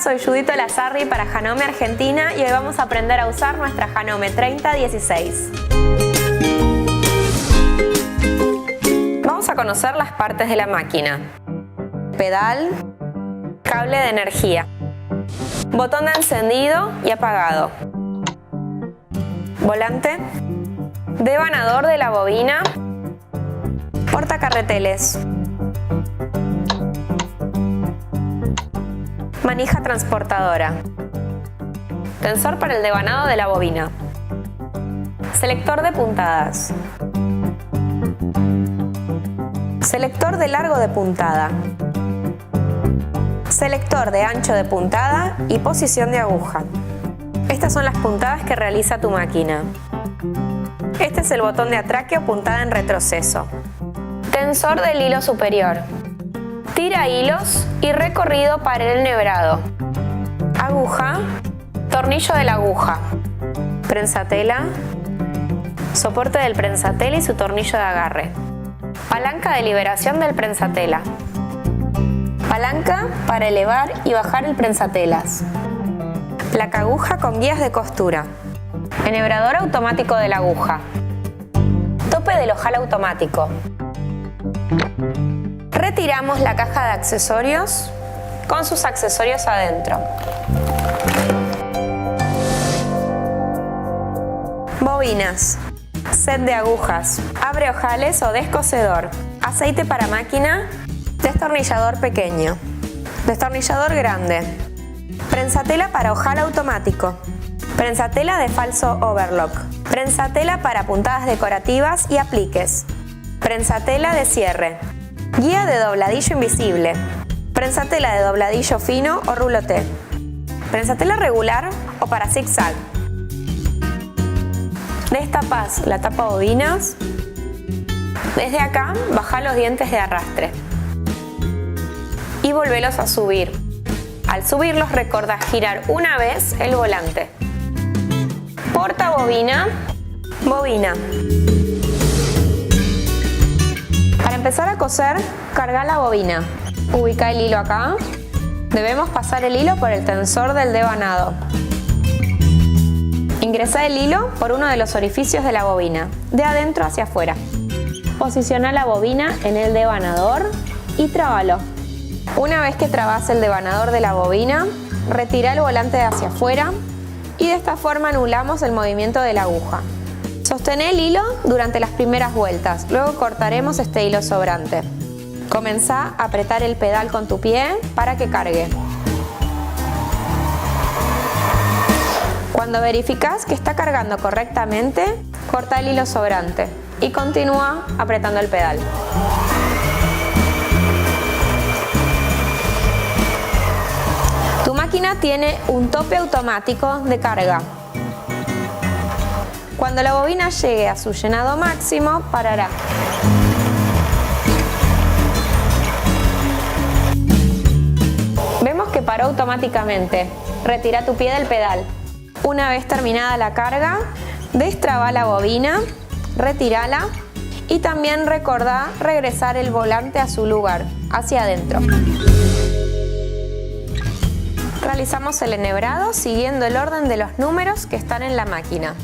soy Judith Lazarri para Janome Argentina y hoy vamos a aprender a usar nuestra Janome 3016. Vamos a conocer las partes de la máquina: pedal, cable de energía, botón de encendido y apagado, volante, devanador de la bobina, portacarreteles, manija transportadora, tensor para el devanado de la bobina, selector de puntadas, selector de largo de puntada, selector de ancho de puntada y posición de aguja. Estas son las puntadas que realiza tu máquina. Este es el botón de atraque o puntada en retroceso. Tensor del hilo superior. Tira hilos y recorrido para el enhebrado. Aguja. Tornillo de la aguja. Prensatela. Soporte del prensatela y su tornillo de agarre. Palanca de liberación del prensatela. Palanca para elevar y bajar el prensatelas. Placa aguja con guías de costura. Enhebrador automático de la aguja. Tope del ojal automático. Retiramos la caja de accesorios con sus accesorios adentro. Bobinas. Set de agujas. Abre ojales o descosedor. Aceite para máquina. Destornillador pequeño. Destornillador grande. Prensatela para ojal automático. Prensatela de falso overlock. Prensatela para puntadas decorativas y apliques. Prensatela de cierre. Guía de dobladillo invisible. Prensatela de dobladillo fino o rouloté. Prensatela regular o para zigzag. Destapás la tapa bobinas. Desde acá bajá los dientes de arrastre. Y volvelos a subir. Al subirlos recordá girar una vez el volante. Porta bobina. Bobina. Para empezar a coser, carga la bobina. Ubica el hilo acá. Debemos pasar el hilo por el tensor del devanado. Ingresa el hilo por uno de los orificios de la bobina, de adentro hacia afuera. Posiciona la bobina en el devanador y trábalo. Una vez que trabas el devanador de la bobina, retira el volante hacia afuera y de esta forma anulamos el movimiento de la aguja. Sostén el hilo durante las primeras vueltas, luego cortaremos este hilo sobrante. Comenzá a apretar el pedal con tu pie para que cargue. Cuando verificás que está cargando correctamente, corta el hilo sobrante y continúa apretando el pedal. Tu máquina tiene un tope automático de carga. Cuando la bobina llegue a su llenado máximo, parará. Vemos que paró automáticamente. Retira tu pie del pedal. Una vez terminada la carga, destraba la bobina, retírala y también recordá regresar el volante a su lugar, hacia adentro. Realizamos el enhebrado siguiendo el orden de los números que están en la máquina.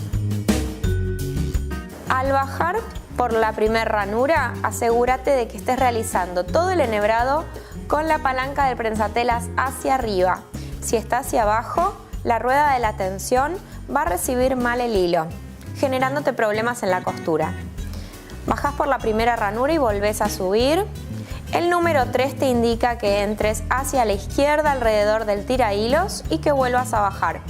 Al bajar por la primera ranura, asegúrate de que estés realizando todo el enhebrado con la palanca del prensatelas hacia arriba. Si está hacia abajo, la rueda de la tensión va a recibir mal el hilo, generándote problemas en la costura. Bajás por la primera ranura y volvés a subir. El número 3 te indica que entres hacia la izquierda alrededor del tirahilos y que vuelvas a bajar.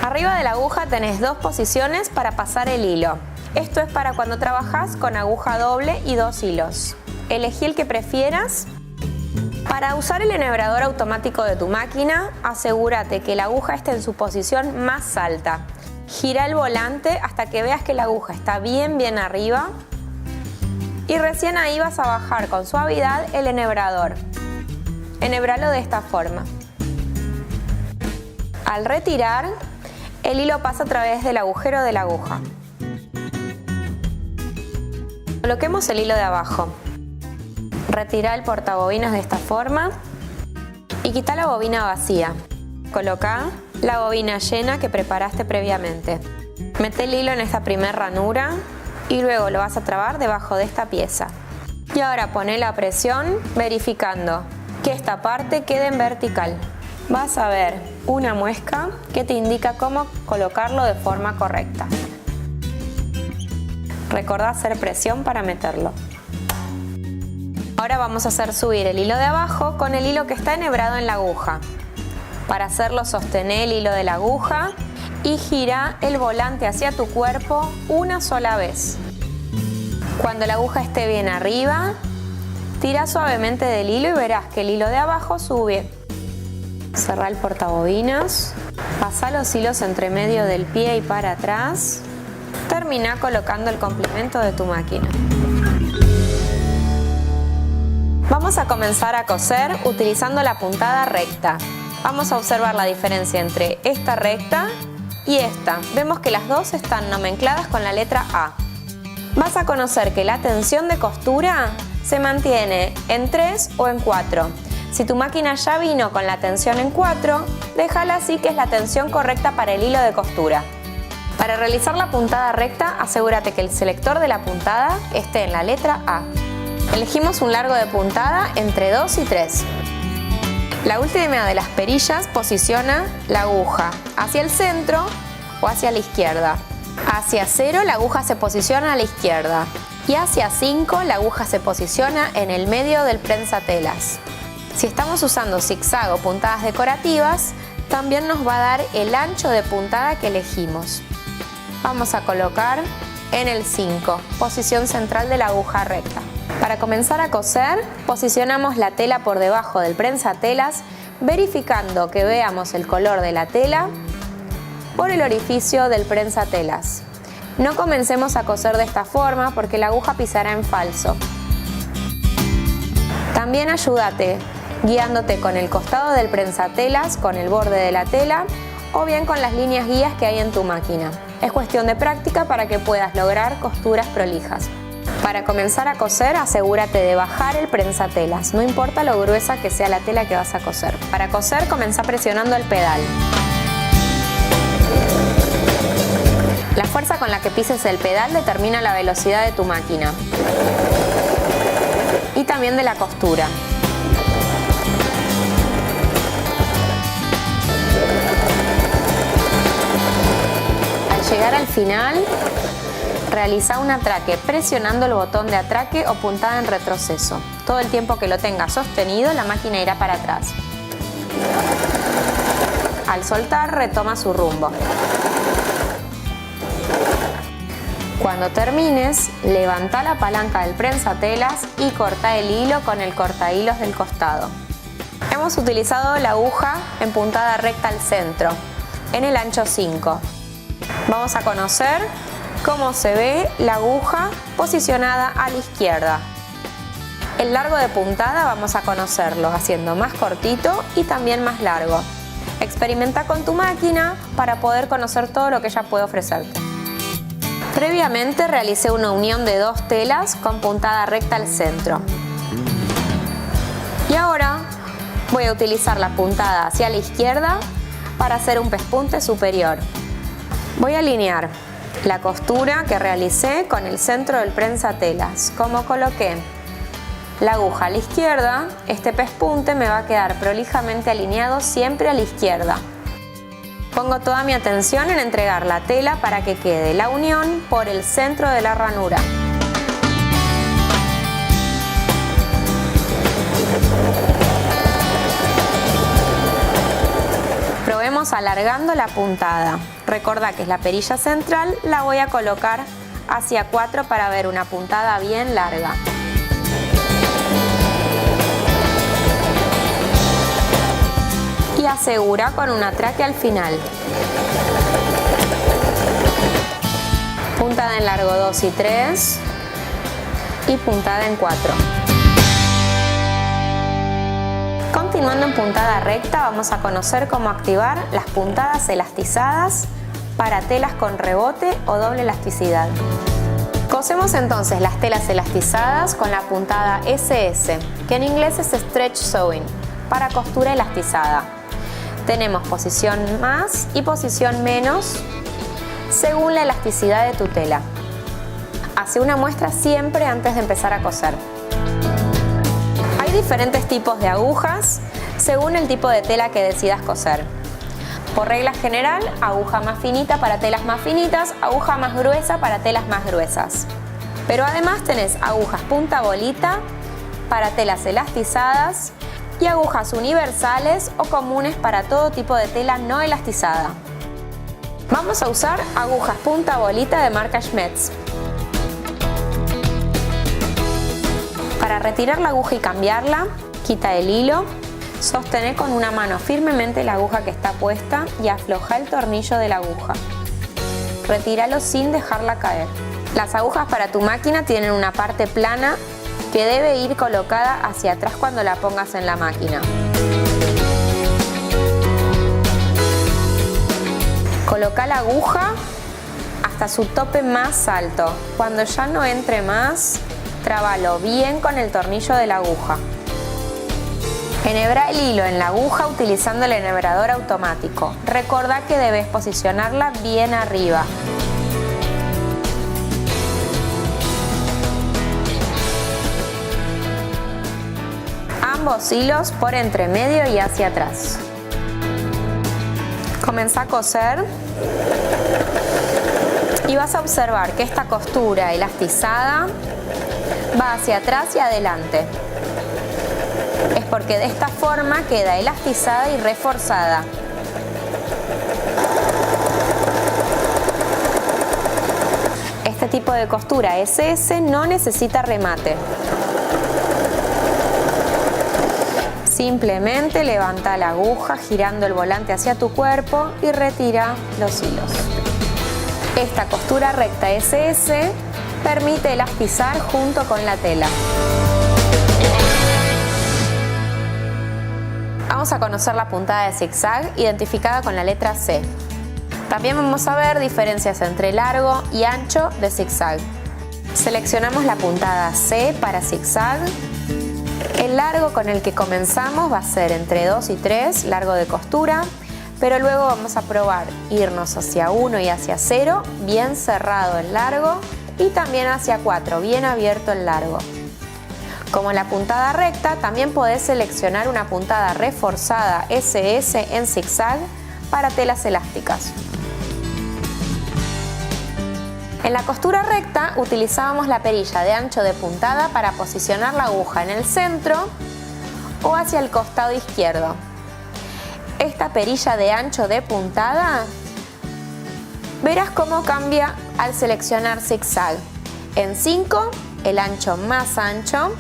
Arriba de la aguja tenés dos posiciones para pasar el hilo. Esto es para cuando trabajás con aguja doble y 2 hilos. Elegí el que prefieras. Para usar el enhebrador automático de tu máquina, asegúrate que la aguja esté en su posición más alta. Gira el volante hasta que veas que la aguja está bien arriba y recién ahí vas a bajar con suavidad el enhebrador. Enhebralo de esta forma. Al retirar, el hilo pasa a través del agujero de la aguja. Coloquemos el hilo de abajo. Retira el portabobinas de esta forma y quita la bobina vacía. Coloca la bobina llena que preparaste previamente. Mete el hilo en esta primera ranura y luego lo vas a trabar debajo de esta pieza. Y ahora poné la presión verificando que esta parte quede en vertical. Vas a ver una muesca que te indica cómo colocarlo de forma correcta. Recordá hacer presión para meterlo. Ahora vamos a hacer subir el hilo de abajo con el hilo que está enhebrado en la aguja. Para hacerlo, sostené el hilo de la aguja y gira el volante hacia tu cuerpo una sola vez. Cuando la aguja esté bien arriba, tira suavemente del hilo y verás que el hilo de abajo sube. Cerrá el portabobinas, pasa los hilos entre medio del pie y para atrás. Termina colocando el complemento de tu máquina. Vamos a comenzar a coser utilizando la puntada recta. Vamos a observar la diferencia entre esta recta y esta. Vemos que las dos están nomencladas con la letra A. Vas a conocer que la tensión de costura se mantiene en 3 o en 4. Si tu máquina ya vino con la tensión en 4, déjala así, que es la tensión correcta para el hilo de costura. Para realizar la puntada recta, asegúrate que el selector de la puntada esté en la letra A. Elegimos un largo de puntada entre 2 y 3. La última de las perillas posiciona la aguja hacia el centro o hacia la izquierda. Hacia 0 la aguja se posiciona a la izquierda y hacia 5 la aguja se posiciona en el medio del prensatelas. Si estamos usando zigzag o puntadas decorativas, también nos va a dar el ancho de puntada que elegimos. Vamos a colocar en el 5, posición central de la aguja recta. Para comenzar a coser, posicionamos la tela por debajo del prensatelas, verificando que veamos el color de la tela por el orificio del prensatelas. No comencemos a coser de esta forma porque la aguja pisará en falso. También ayúdate guiándote con el costado del prensatelas, con el borde de la tela o bien con las líneas guías que hay en tu máquina. Es cuestión de práctica para que puedas lograr costuras prolijas. Para comenzar a coser, asegúrate de bajar el prensatelas, no importa lo gruesa que sea la tela que vas a coser. Para coser, comenzá presionando el pedal. La fuerza con la que pises el pedal determina la velocidad de tu máquina y también de la costura. Al llegar al final, realiza un atraque presionando el botón de atraque o puntada en retroceso. Todo el tiempo que lo tengas sostenido, la máquina irá para atrás. Al soltar, retoma su rumbo. Cuando termines, levanta la palanca del prensatelas y corta el hilo con el cortahilos del costado. Hemos utilizado la aguja en puntada recta al centro, en el ancho 5. Vamos a conocer cómo se ve la aguja posicionada a la izquierda. El largo de puntada vamos a conocerlo haciendo más cortito y también más largo. Experimenta con tu máquina para poder conocer todo lo que ella puede ofrecerte. Previamente realicé una unión de 2 telas con puntada recta al centro. Y ahora voy a utilizar la puntada hacia la izquierda para hacer un pespunte superior. Voy a alinear la costura que realicé con el centro del prensatelas. Como coloqué la aguja a la izquierda, este pespunte me va a quedar prolijamente alineado siempre a la izquierda. Pongo toda mi atención en entregar la tela para que quede la unión por el centro de la ranura. Probemos alargando la puntada. Recordá que es la perilla central, la voy a colocar hacia 4 para ver una puntada bien larga. Y asegura con un atraque al final. Puntada en largo 2 y 3 y puntada en 4. Continuando en puntada recta, vamos a conocer cómo activar las puntadas elastizadas para telas con rebote o doble elasticidad. Cosemos entonces las telas elastizadas con la puntada SS, que en inglés es Stretch Sewing. para costura elastizada. Tenemos posición más y posición menos según la elasticidad de tu tela. Hace una muestra siempre antes de empezar a coser. Hay diferentes tipos de agujas según el tipo de tela que decidas coser. Por regla general, aguja más finita para telas más finitas, aguja más gruesa para telas más gruesas. Pero además tenés agujas punta bolita para telas elastizadas y agujas universales o comunes para todo tipo de tela no elastizada. Vamos a usar agujas punta bolita de marca Schmetz. Para retirar la aguja y cambiarla, quita el hilo, sostené con una mano firmemente la aguja que está puesta y afloja el tornillo de la aguja. Retíralo sin dejarla caer. Las agujas para tu máquina tienen una parte plana que debe ir colocada hacia atrás cuando la pongas en la máquina. Coloca la aguja hasta su tope más alto. Cuando ya no entre más, trábalo bien con el tornillo de la aguja. Enhebra el hilo en la aguja utilizando el enhebrador automático. Recordá que debes posicionarla bien arriba. Ambos hilos por entre medio y hacia atrás. Comenzá a coser y vas a observar que esta costura elastizada va hacia atrás y adelante. Es porque de esta forma queda elastizada y reforzada. Este tipo de costura SS no necesita remate. Simplemente levanta la aguja girando el volante hacia tu cuerpo y retira los hilos. Esta costura recta SS permite elastizar junto con la tela. Vamos a conocer la puntada de zigzag identificada con la letra C. También vamos a ver diferencias entre largo y ancho de zigzag. Seleccionamos la puntada C para zigzag. El largo con el que comenzamos va a ser entre 2 y 3, largo de costura, pero luego vamos a probar irnos hacia 1 y hacia 0, bien cerrado el largo, y también hacia 4, bien abierto el largo. Como la puntada recta, también podés seleccionar una puntada reforzada SS en zigzag para telas elásticas. En la costura recta utilizábamos la perilla de ancho de puntada para posicionar la aguja en el centro o hacia el costado izquierdo. Esta perilla de ancho de puntada, verás cómo cambia al seleccionar zigzag. En 5, el ancho más ancho,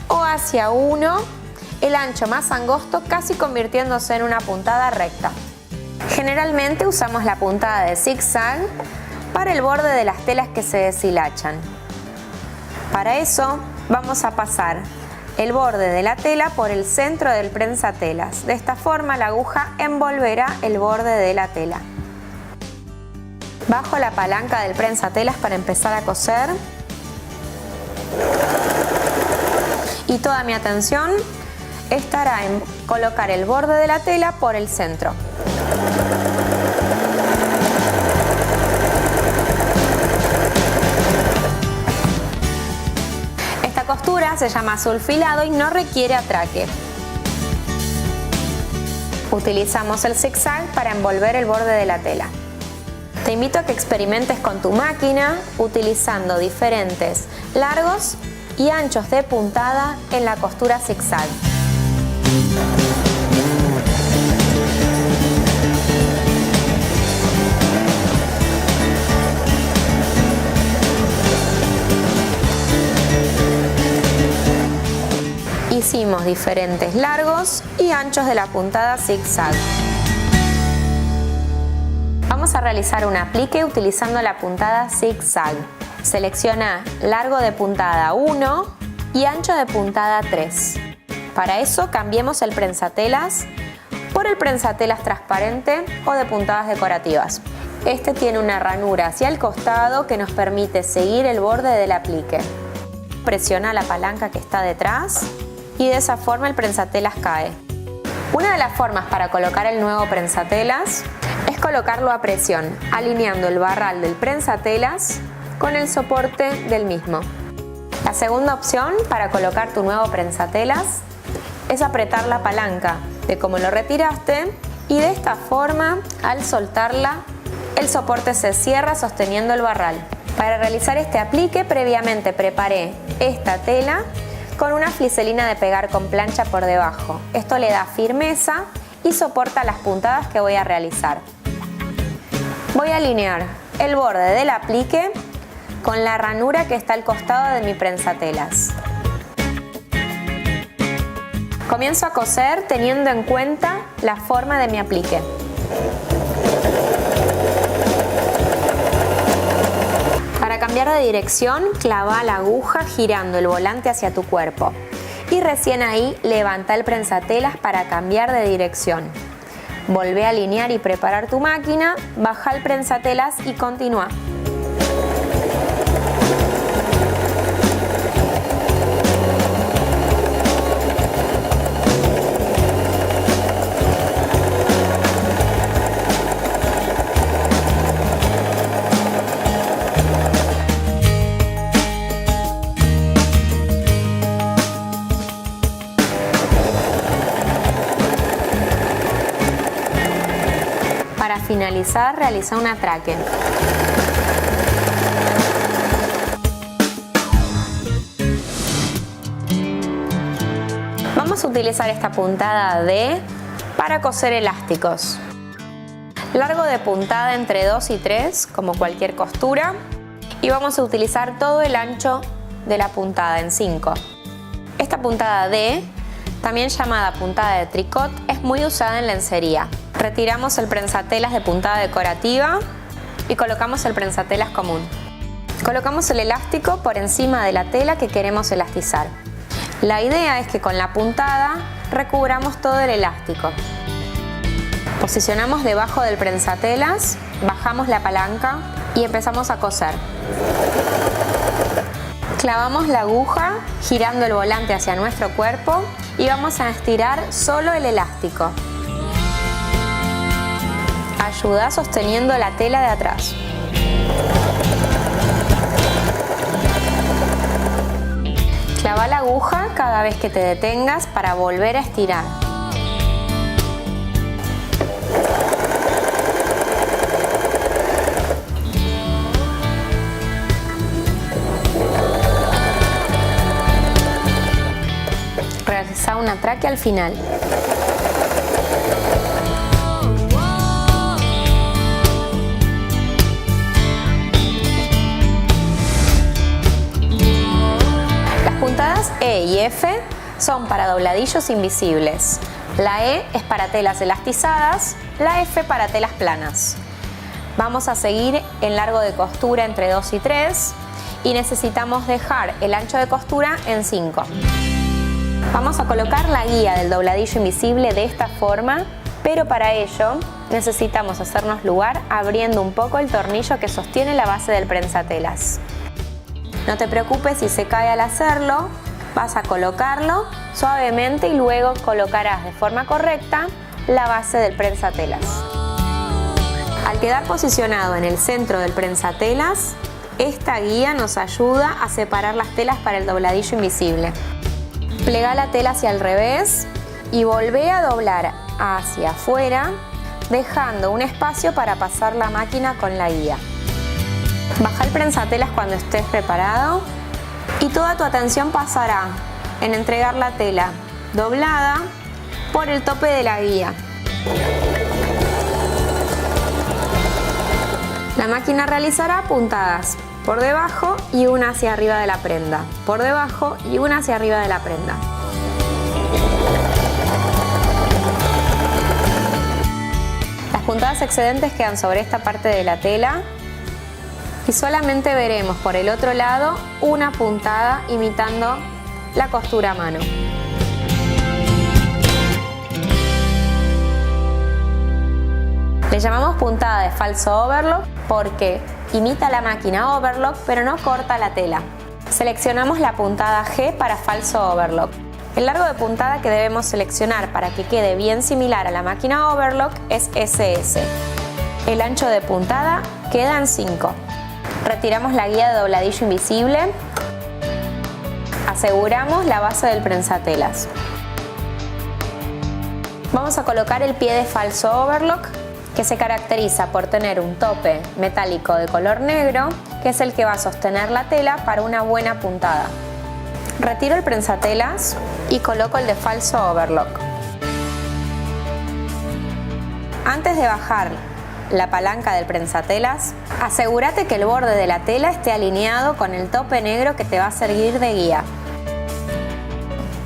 o hacia 1, el ancho más angosto, casi convirtiéndose en una puntada recta. Generalmente usamos la puntada de zigzag para el borde de las telas que se deshilachan. Para eso vamos a pasar el borde de la tela por el centro del prensatelas. De esta forma la aguja envolverá el borde de la tela. Bajo la palanca del prensatelas para empezar a coser. Y toda mi atención estará en colocar el borde de la tela por el centro. Esta costura se llama sulfilado y no requiere atraque. Utilizamos el zigzag para envolver el borde de la tela. Te invito a que experimentes con tu máquina utilizando diferentes largos y anchos de puntada en la costura zigzag. Hicimos diferentes largos y anchos de la puntada zigzag. Vamos a realizar un aplique utilizando la puntada zigzag. Selecciona largo de puntada 1 y ancho de puntada 3. Para eso cambiemos el prensatelas por el prensatelas transparente o de puntadas decorativas. Este tiene una ranura hacia el costado que nos permite seguir el borde del aplique. Presiona la palanca que está detrás y de esa forma el prensatelas cae. Una de las formas para colocar el nuevo prensatelas es colocarlo a presión, alineando el barral del prensatelas con el soporte del mismo. La segunda opción para colocar tu nuevo prensatelas es apretar la palanca de cómo lo retiraste y de esta forma, al soltarla, el soporte se cierra sosteniendo el barral. Para realizar este aplique, previamente preparé esta tela con una fliselina de pegar con plancha por debajo. Esto le da firmeza y soporta las puntadas que voy a realizar. Voy a alinear el borde del aplique con la ranura que está al costado de mi prensatelas. Comienzo a coser teniendo en cuenta la forma de mi aplique. Para cambiar de dirección, clava la aguja girando el volante hacia tu cuerpo y recién ahí levanta el prensatelas para cambiar de dirección. Volvé a alinear y preparar tu máquina, baja el prensatelas y continúa. Para finalizar, realiza un atraque. Vamos a utilizar esta puntada D para coser elásticos. Largo de puntada entre 2 y 3, como cualquier costura. Y vamos a utilizar todo el ancho de la puntada en 5. Esta puntada D, también llamada puntada de tricot, es muy usada en lencería. Retiramos el prensatelas de puntada decorativa y colocamos el prensatelas común. Colocamos el elástico por encima de la tela que queremos elastizar. La idea es que con la puntada recubramos todo el elástico. Posicionamos debajo del prensatelas, bajamos la palanca y empezamos a coser. Clavamos la aguja girando el volante hacia nuestro cuerpo y vamos a estirar solo el elástico. Ayuda sosteniendo la tela de atrás. Clava la aguja cada vez que te detengas para volver a estirar. Realiza un atraque al final. E y F son para dobladillos invisibles. La E es para telas elastizadas, la F para telas planas. Vamos a seguir en largo de costura entre 2 y 3 y necesitamos dejar el ancho de costura en 5. Vamos a colocar la guía del dobladillo invisible de esta forma, pero para ello necesitamos hacernos lugar abriendo un poco el tornillo que sostiene la base del prensatelas. No te preocupes si se cae al hacerlo. Vas a colocarlo suavemente y luego colocarás de forma correcta la base del prensatelas. Al quedar posicionado en el centro del prensatelas, esta guía nos ayuda a separar las telas para el dobladillo invisible. Plega la tela hacia el revés y volvé a doblar hacia afuera, dejando un espacio para pasar la máquina con la guía. Baja el prensatelas cuando estés preparado. Y toda tu atención pasará en entregar la tela doblada por el tope de la guía. La máquina realizará puntadas por debajo y una hacia arriba de la prenda, por debajo y una hacia arriba de la prenda. Las puntadas excedentes quedan sobre esta parte de la tela y solamente veremos por el otro lado una puntada imitando la costura a mano. Le llamamos puntada de falso overlock porque imita la máquina overlock pero no corta la tela. Seleccionamos la puntada G para falso overlock. El largo de puntada que debemos seleccionar para que quede bien similar a la máquina overlock es SS. El ancho de puntada queda en 5. Retiramos la guía de dobladillo invisible. Aseguramos la base del prensatelas. Vamos a colocar el pie de falso overlock, que se caracteriza por tener un tope metálico de color negro, que es el que va a sostener la tela para una buena puntada. Retiro el prensatelas y coloco el de falso overlock. Antes de bajar la palanca del prensatelas, asegúrate que el borde de la tela esté alineado con el tope negro que te va a servir de guía.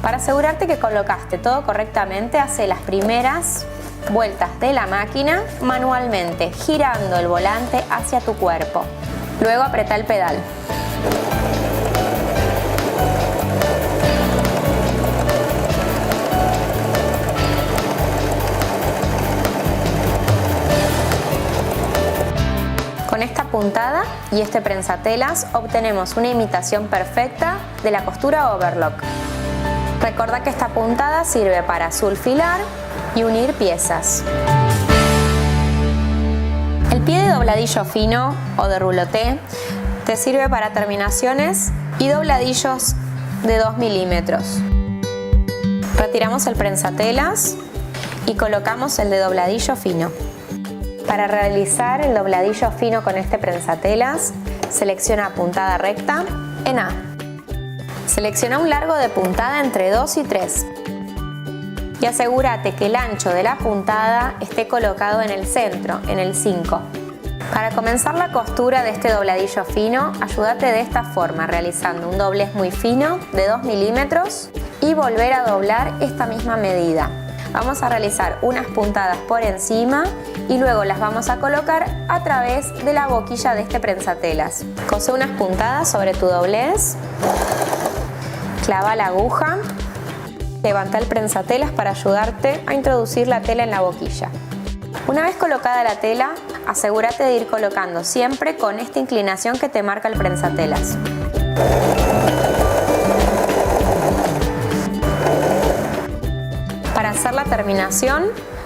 Para asegurarte que colocaste todo correctamente, hace las primeras vueltas de la máquina manualmente, girando el volante hacia tu cuerpo. Luego apretá el pedal. Con esta puntada y este prensatelas obtenemos una imitación perfecta de la costura overlock. Recordá que esta puntada sirve para sulfilar y unir piezas. El pie de dobladillo fino o de rouloté te sirve para terminaciones y dobladillos de 2 milímetros. Retiramos el prensatelas y colocamos el de dobladillo fino. Para realizar el dobladillo fino con este prensatelas, selecciona puntada recta en A. Selecciona un largo de puntada entre 2 y 3. Y asegúrate que el ancho de la puntada esté colocado en el centro, en el 5. Para comenzar la costura de este dobladillo fino, ayúdate de esta forma, realizando un doblez muy fino de 2 milímetros y volver a doblar esta misma medida. Vamos a realizar unas puntadas por encima y luego las vamos a colocar a través de la boquilla de este prensatelas. Cose unas puntadas sobre tu doblez, clava la aguja, levanta el prensatelas para ayudarte a introducir la tela en la boquilla. Una vez colocada la tela, asegúrate de ir colocando siempre con esta inclinación que te marca el prensatelas. Para hacer la terminación,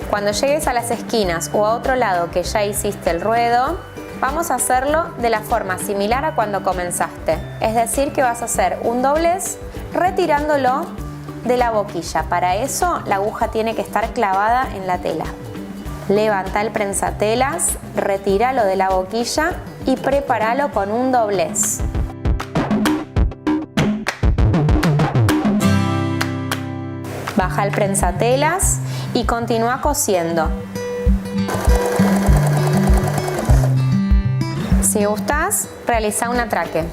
cuando llegues a las esquinas o a otro lado que ya hiciste el ruedo, vamos a hacerlo de la forma similar a cuando comenzaste. Es decir, que vas a hacer un doblez retirándolo de la boquilla. Para eso la aguja tiene que estar clavada en la tela. Levanta el prensatelas, retíralo de la boquilla y prepáralo con un doblez. Baja el prensatelas y continúa cosiendo. Si gustas, realiza un atraque.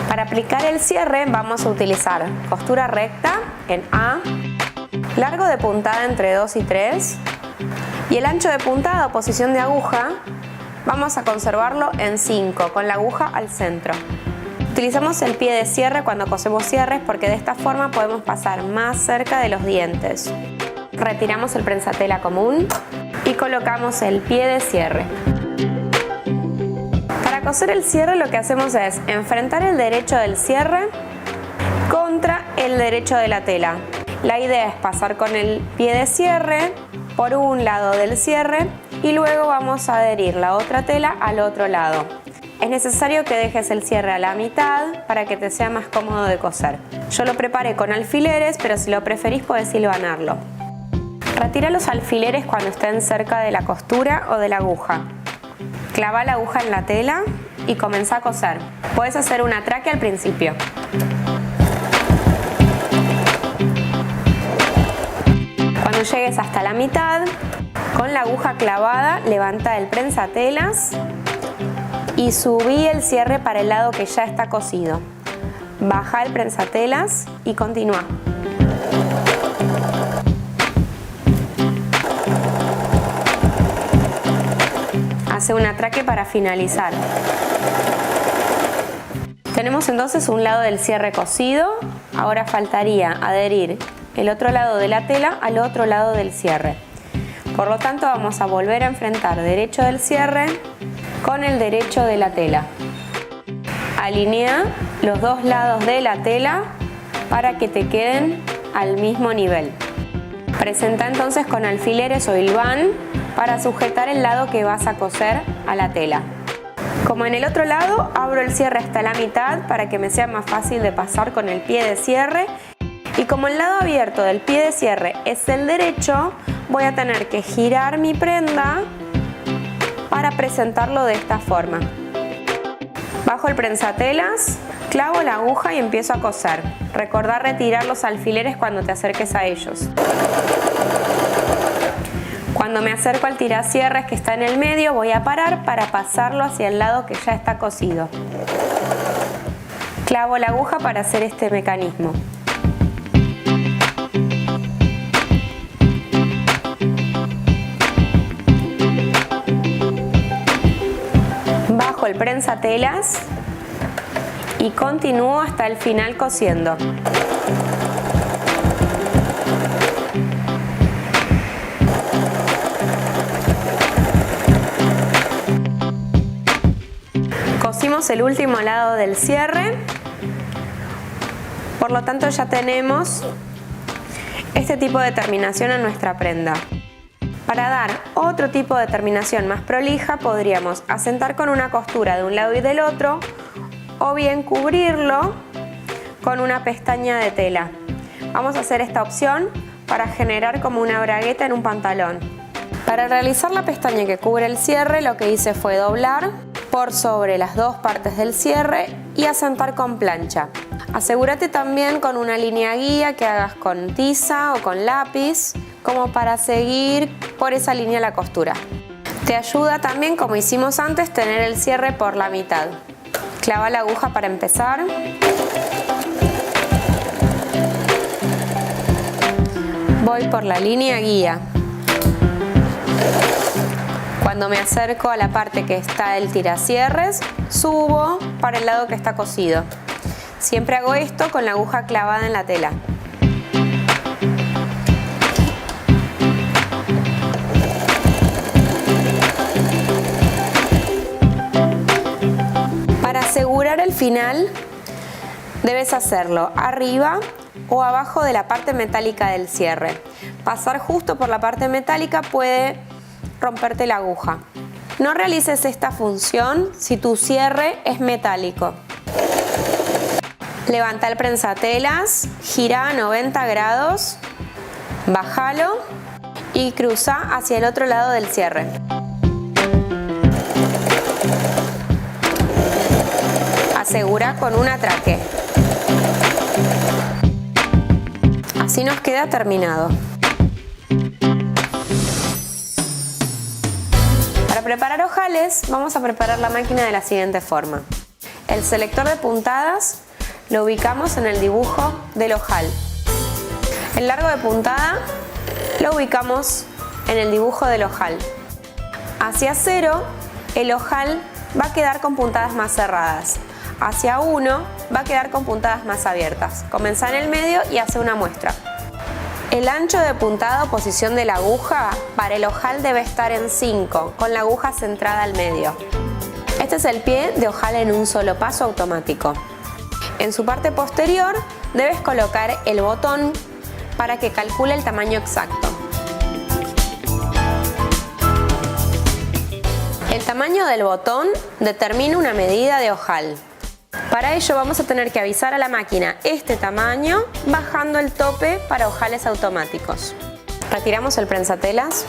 Para aplicar el cierre vamos a utilizar costura recta en A, largo de puntada entre 2 y 3 y el ancho de puntada o posición de aguja vamos a conservarlo en 5 con la aguja al centro. Utilizamos el pie de cierre cuando cosemos cierres porque de esta forma podemos pasar más cerca de los dientes. Retiramos el prensatela común y colocamos el pie de cierre. Para coser el cierre lo que hacemos es enfrentar el derecho del cierre contra el derecho de la tela. La idea es pasar con el pie de cierre por un lado del cierre y luego vamos a adherir la otra tela al otro lado. Es necesario que dejes el cierre a la mitad para que te sea más cómodo de coser. Yo lo preparé con alfileres, pero si lo preferís podés hilvanarlo. Retira los alfileres cuando estén cerca de la costura o de la aguja. Clava la aguja en la tela y comenzá a coser. Podés hacer un atraque al principio. Cuando llegues hasta la mitad, con la aguja clavada, levanta el prensatelas y subí el cierre para el lado que ya está cosido. Baja el prensatelas y continúa. Hace un atraque para finalizar. Tenemos entonces un lado del cierre cosido. Ahora faltaría adherir el otro lado de la tela al otro lado del cierre. Por lo tanto, vamos a volver a enfrentar derecho del cierre con el derecho de la tela. Alinea los dos lados de la tela para que te queden al mismo nivel. Presenta entonces con alfileres o hilván para sujetar el lado que vas a coser a la tela. Como en el otro lado, abro el cierre hasta la mitad para que me sea más fácil de pasar con el pie de cierre. Y como el lado abierto del pie de cierre es el derecho, voy a tener que girar mi prenda para presentarlo de esta forma. Bajo el prensatelas, clavo la aguja y empiezo a coser. Recordá retirar los alfileres cuando te acerques a ellos. Cuando me acerco al tiracierres que está en el medio, voy a parar para pasarlo hacia el lado que ya está cosido. Clavo la aguja para hacer este mecanismo. Bajo el prensatelas y continúo hasta el final cosiendo. Cosimos el último lado del cierre, por lo tanto ya tenemos este tipo de terminación en nuestra prenda. Para dar otro tipo de terminación más prolija, podríamos asentar con una costura de un lado y del otro, o bien cubrirlo con una pestaña de tela. Vamos a hacer esta opción para generar como una bragueta en un pantalón. Para realizar la pestaña que cubre el cierre, lo que hice fue doblar por sobre las dos partes del cierre y asentar con plancha. Asegúrate también con una línea guía que hagas con tiza o con lápiz, como para seguir por esa línea la costura. Te ayuda también, como hicimos antes, tener el cierre por la mitad. Clava la aguja para empezar. Voy por la línea guía. Cuando me acerco a la parte que está el tiracierres, subo para el lado que está cosido. Siempre hago esto con la aguja clavada en la tela. Para asegurar el final, debes hacerlo arriba o abajo de la parte metálica del cierre. Pasar justo por la parte metálica puede romperte la aguja. No realices esta función si tu cierre es metálico. Levanta el prensatelas, gira a 90 grados, bájalo y cruza hacia el otro lado del cierre. Asegura con un atraque. Así nos queda terminado. Para preparar ojales, vamos a preparar la máquina de la siguiente forma. El selector de puntadas lo ubicamos en el dibujo del ojal. El largo de puntada lo ubicamos en el dibujo del ojal. Hacia 0, el ojal va a quedar con puntadas más cerradas. Hacia 1 va a quedar con puntadas más abiertas. Comenzá en el medio y hace una muestra. El ancho de puntada o posición de la aguja para el ojal debe estar en 5, con la aguja centrada al medio. Este es el pie de ojal en un solo paso automático. En su parte posterior debes colocar el botón para que calcule el tamaño exacto. El tamaño del botón determina una medida de ojal. Para ello vamos a tener que avisar a la máquina este tamaño bajando el tope para ojales automáticos. Retiramos el prensatelas.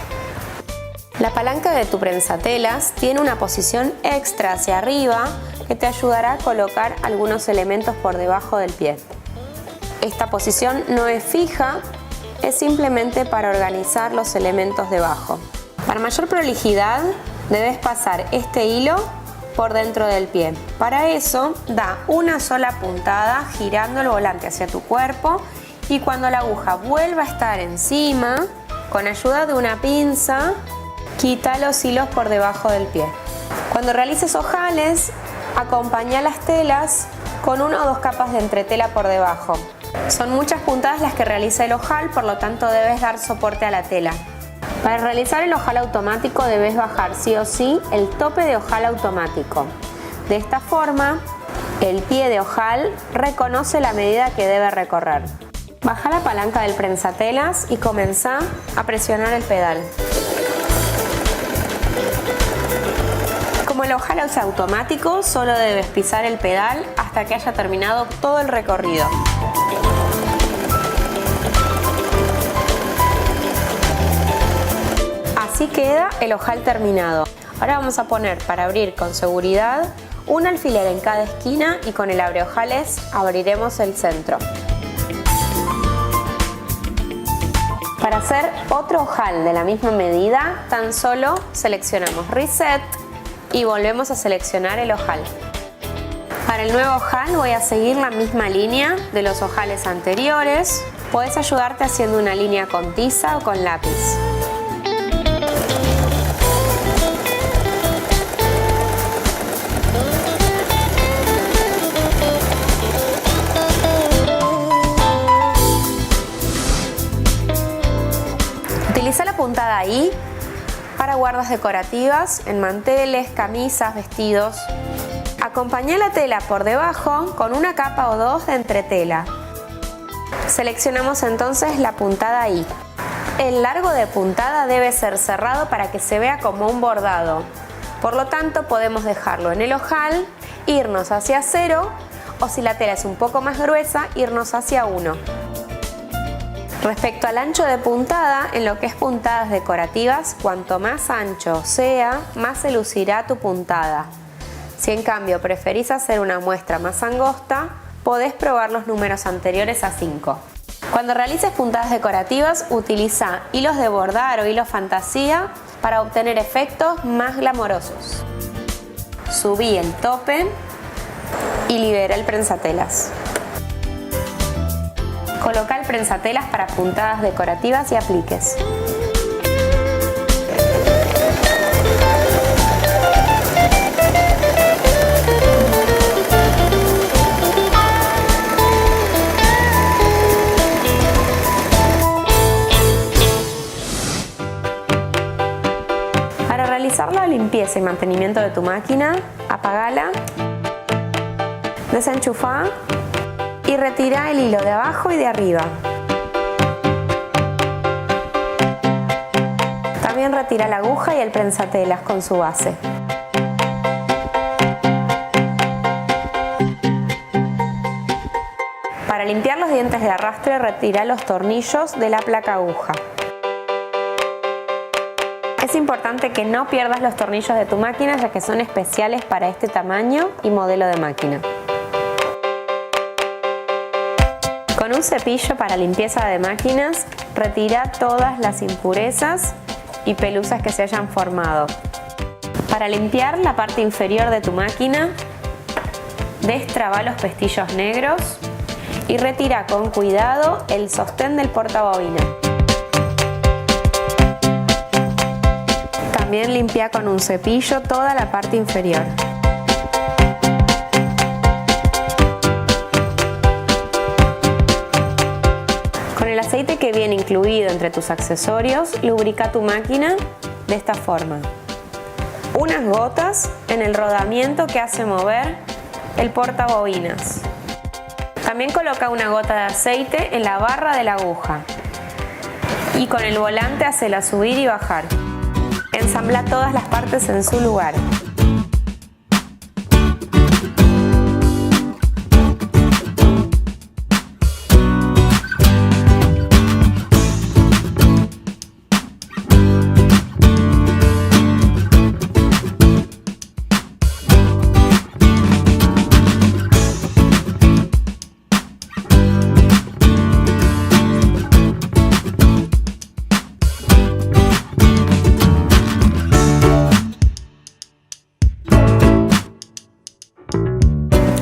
La palanca de tu prensatelas tiene una posición extra hacia arriba que te ayudará a colocar algunos elementos por debajo del pie. Esta posición no es fija, es simplemente para organizar los elementos debajo. Para mayor prolijidad debes pasar este hilo por dentro del pie. Para eso, da una sola puntada girando el volante hacia tu cuerpo y cuando la aguja vuelva a estar encima, con ayuda de una pinza, quita los hilos por debajo del pie. Cuando realices ojales, acompaña las telas con 1 o 2 capas de entretela por debajo. Son muchas puntadas las que realiza el ojal, por lo tanto debes dar soporte a la tela. Para realizar el ojal automático debes bajar sí o sí el tope de ojal automático. De esta forma, el pie de ojal reconoce la medida que debe recorrer. Baja la palanca del prensatelas y comenzá a presionar el pedal. Como el ojal es automático, solo debes pisar el pedal hasta que haya terminado todo el recorrido. Así queda el ojal terminado. Ahora vamos a poner, para abrir con seguridad, un alfiler en cada esquina y con el abreojales abriremos el centro. Para hacer otro ojal de la misma medida, tan solo seleccionamos Reset y volvemos a seleccionar el ojal. Para el nuevo ojal voy a seguir la misma línea de los ojales anteriores. Puedes ayudarte haciendo una línea con tiza o con lápiz. Utiliza la puntada I para guardas decorativas en manteles, camisas, vestidos. Acompañá la tela por debajo con una capa o dos de entretela. Seleccionamos entonces la puntada I. El largo de puntada debe ser cerrado para que se vea como un bordado. Por lo tanto, podemos dejarlo en el ojal, irnos hacia 0 o si la tela es un poco más gruesa, irnos hacia 1. Respecto al ancho de puntada, en lo que es puntadas decorativas, cuanto más ancho sea, más se lucirá tu puntada. Si en cambio preferís hacer una muestra más angosta, podés probar los números anteriores a 5. Cuando realices puntadas decorativas, utiliza hilos de bordar o hilos fantasía para obtener efectos más glamorosos. Subí el tope y libera el prensatelas. Coloca el prensatelas para puntadas decorativas y apliques. Para realizar la limpieza y mantenimiento de tu máquina, apagala, desenchufá y retira el hilo de abajo y de arriba. También retira la aguja y el prensatelas con su base. Para limpiar los dientes de arrastre, retira los tornillos de la placa aguja. Es importante que no pierdas los tornillos de tu máquina, ya que son especiales para este tamaño y modelo de máquina. Con un cepillo para limpieza de máquinas, retira todas las impurezas y pelusas que se hayan formado. Para limpiar la parte inferior de tu máquina, destraba los pestillos negros y retira con cuidado el sostén del portabobina. También limpia con un cepillo toda la parte inferior. Con el aceite que viene incluido entre tus accesorios, lubrica tu máquina de esta forma. Unas gotas en el rodamiento que hace mover el portabobinas. También coloca una gota de aceite en la barra de la aguja. Y con el volante hacela subir y bajar. Ensambla todas las partes en su lugar.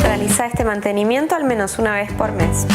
Realiza este mantenimiento al menos una vez por mes.